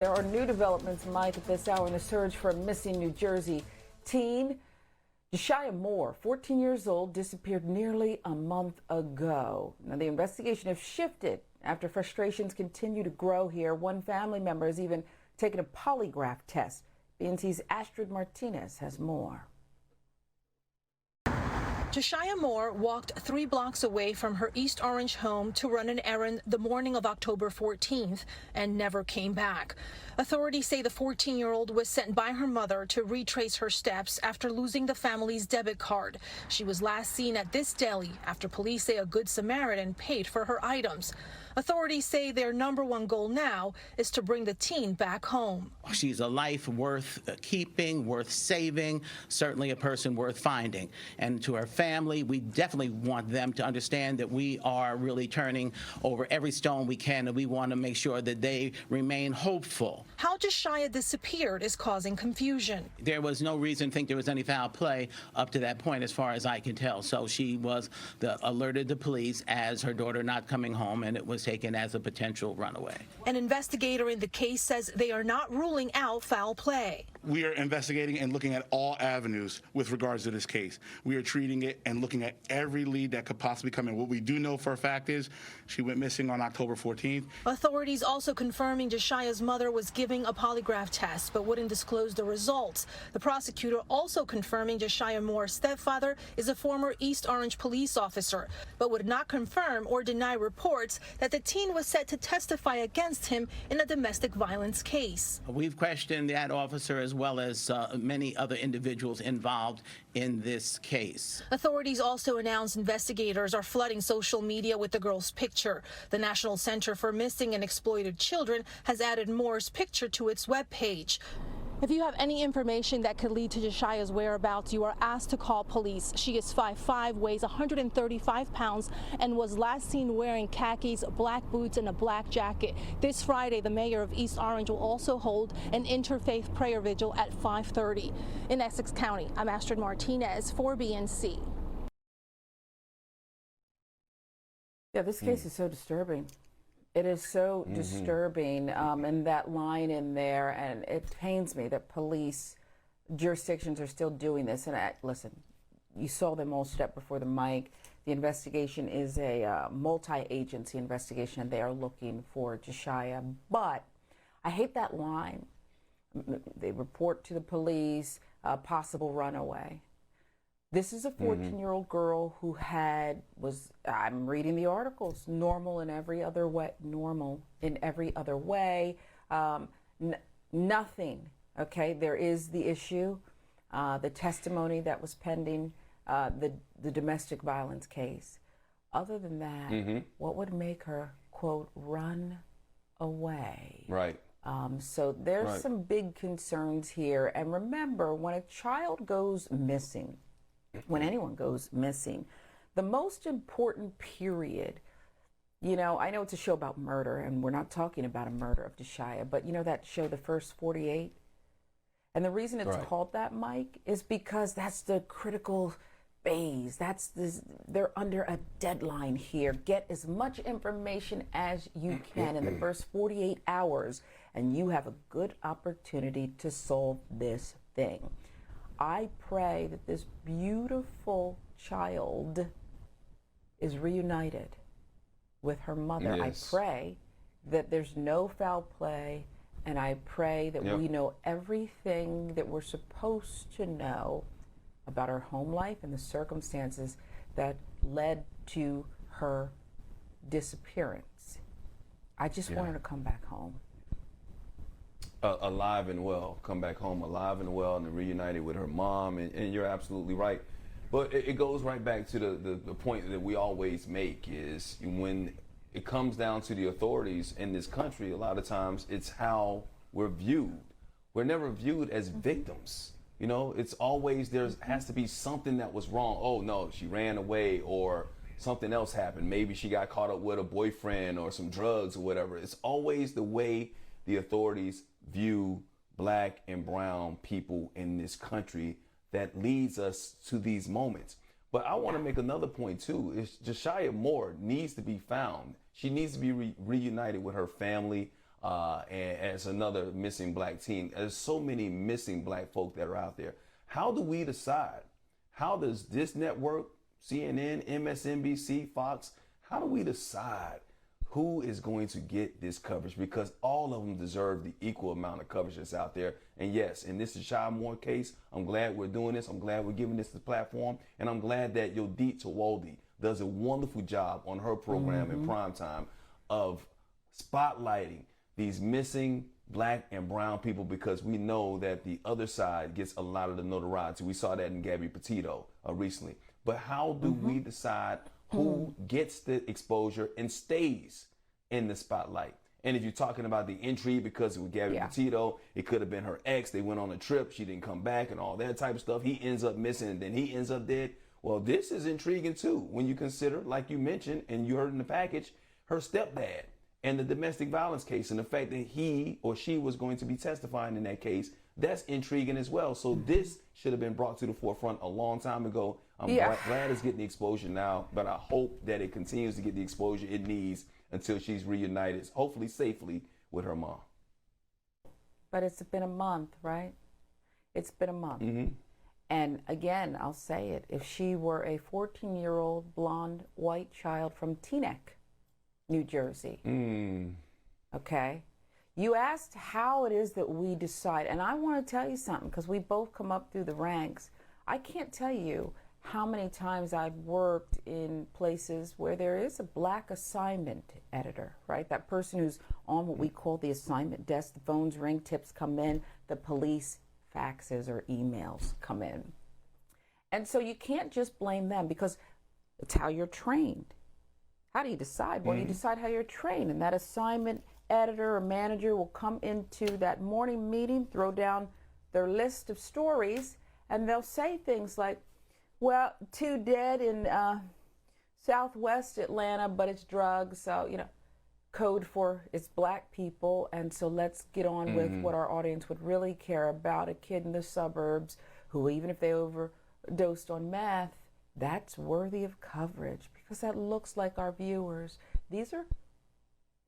There are new developments, Mike, at this hour in the search for a missing New Jersey teen. Jasyah Moore, 14 years old, disappeared nearly a month ago. Now, the investigation has shifted after frustrations continue to grow here. One family member has even taken a polygraph test. BNC's Astrid Martinez has more. Jasyah Moore walked 3 blocks away from her East Orange home to run an errand the morning of October 14th and never came back. Authorities say the 14-year-old was sent by her mother to retrace her steps after losing the family's debit card. She was last seen at this deli after police say a Good Samaritan paid for her items. Authorities say their #1 goal now is to bring the teen back home. She's a life worth keeping, worth saving, certainly a person worth finding. And to her family, we definitely want them to understand that we are really turning over every stone we can, and we want to make sure that they remain hopeful. How Jasyah disappeared is causing confusion. There was no reason to think there was any foul play up to that point, as far as I can tell. So she was alerted the police as her daughter not coming home, and it was taken as a potential runaway. An investigator in the case says they are not ruling out foul play. We are investigating and looking at all avenues with regards to this case. We are treating it and looking at every lead that could possibly come in. What we do know for a fact is she went missing on October 14th. Authorities also confirming Jasyah's mother was giving a polygraph test but wouldn't disclose the results. The prosecutor also confirming Jasyah Moore's stepfather is a former East Orange police officer, but would not confirm or deny reports that the teen was set to testify against him in a domestic violence case. We've questioned that officer as well as many other individuals involved in this case. Authorities also announced investigators are flooding social media with the girl's picture. The National Center for Missing and Exploited Children has added Moore's picture to its webpage. If you have any information that could lead to Jasyah's whereabouts, you are asked to call police. She is 5'5", weighs 135 pounds, and was last seen wearing khakis, black boots, and a black jacket. This Friday, the mayor of East Orange will also hold an interfaith prayer vigil at 5:30. In Essex County, I'm Astrid Martinez for BNC. Yeah, this case is so disturbing. It is so disturbing, and that line in there, and it pains me that police jurisdictions are still doing this. And listen, you saw them all step before the mic. The investigation is a multi-agency investigation, and they are looking for Jasyah. But I hate that line. They report to the police, possible runaway. This is a 14-year-old girl who I'm reading the articles, normal in every other way, nothing, okay? There is the issue, the testimony that was pending, the domestic violence case. Other than that, what would make her, quote, run away? Right. So there's some big concerns here. And remember, when a child goes missing, when anyone goes missing, the most important period, you know, I know it's a show about murder, and we're not talking about a murder of Jasyah, but you know that show, The First 48? And the reason it's called that, Mike, is because that's the critical phase. They're under a deadline here. Get as much information as you can in the first 48 hours, and you have a good opportunity to solve this thing. I pray that this beautiful child is reunited with her mother. Yes. I pray that there's no foul play, and I pray that we know everything that we're supposed to know about her home life and the circumstances that led to her disappearance. I just want her to come back home. Alive and well, come back home alive and well, and reunited with her mom, and you're absolutely right. But it goes right back to the point that we always make, is when it comes down to the authorities in this country, a lot of times it's how we're viewed. We're never viewed as victims. You know, it's always has to be something that was wrong. Oh no, she ran away, or something else happened. Maybe she got caught up with a boyfriend or some drugs or whatever. It's always the way the authorities view black and brown people in this country that leads us to these moments. But I want to make another point too, is Jasyah Moore needs to be found. She needs to be reunited with her family. and as another missing black teen. There's so many missing black folk that are out there. How do we decide? How does this network, CNN, MSNBC, Fox, how do we decide who is going to get this coverage? Because all of them deserve the equal amount of coverage that's out there. And yes, in this Jasyah Moore case, I'm glad we're doing this. I'm glad we're giving this the platform. And I'm glad that Yodit Tawaldi does a wonderful job on her program in primetime of spotlighting these missing black and brown people, because we know that the other side gets a lot of the notoriety. We saw that in Gabby Petito recently. But how do we decide who gets the exposure and stays in the spotlight? And if you're talking about the intrigue, because with Gabby Petito, it could have been her ex. They went on a trip. She didn't come back and all that type of stuff. He ends up missing and then he ends up dead. Well, this is intriguing too, when you consider, like you mentioned, and you heard in the package, her stepdad and the domestic violence case, and the fact that he or she was going to be testifying in that case. That's intriguing as well. So this should have been brought to the forefront a long time ago. I'm glad it's getting the exposure now, but I hope that it continues to get the exposure it needs until she's reunited, hopefully safely, with her mom. But it's been a month, right? It's been a month. And again, I'll say it, if she were a 14-year-old blonde white child from Teaneck, New Jersey, okay? You asked how it is that we decide, and I want to tell you something, because we both come up through the ranks. I can't tell you how many times I've worked in places where there is a black assignment editor, right? That person who's on what we call the assignment desk. The phones ring, tips come in, the police faxes or emails come in. And so you can't just blame them, because it's how you're trained. How do you decide? Well, you decide how you're trained, and that assignment editor or manager will come into that morning meeting, throw down their list of stories, and they'll say things like, well, 2 dead in Southwest Atlanta, but it's drugs. So, you know, code for it's black people. And so let's get on with what our audience would really care about. A kid in the suburbs who, even if they overdosed on meth, that's worthy of coverage because that looks like our viewers. These are,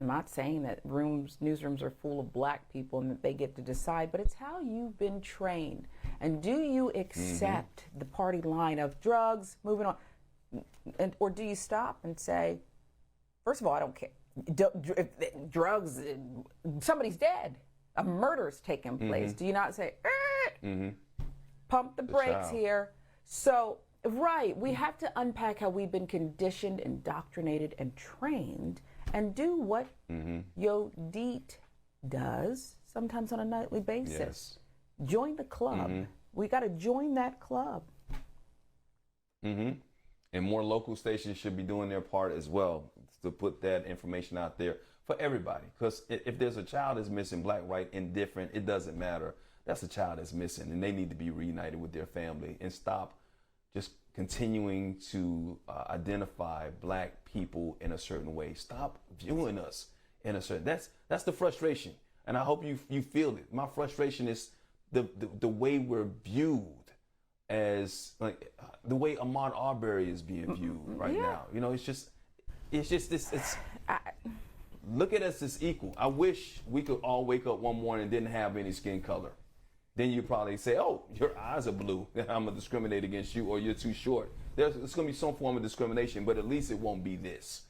I'm not saying that newsrooms are full of black people and that they get to decide, but it's how you've been trained. And do you accept the party line of drugs, moving on, or do you stop and say, first of all, I don't care. Drugs, somebody's dead. A murder's taken place. Do you not say, pump the brakes here? So, right, we have to unpack how we've been conditioned, indoctrinated, and trained, and do what Yodit does, sometimes on a nightly basis. Yes. Join the club. We got to join that club. And more local stations should be doing their part as well to put that information out there for everybody. Because if there's a child that's missing, black, white, indifferent, it doesn't matter. That's a child that's missing, and they need to be reunited with their family and stop just continuing to identify black people in a certain way. Stop viewing us in a certain. That's the frustration, and I hope you feel it. My frustration is the way we're viewed, as like the way Ahmaud Arbery is being viewed right now. You know, it's just this. Look at us as equal. I wish we could all wake up one morning and didn't have any skin color. Then you probably say, oh, your eyes are blue, and I'm going to discriminate against you, or you're too short. It's going to be some form of discrimination, but at least it won't be this.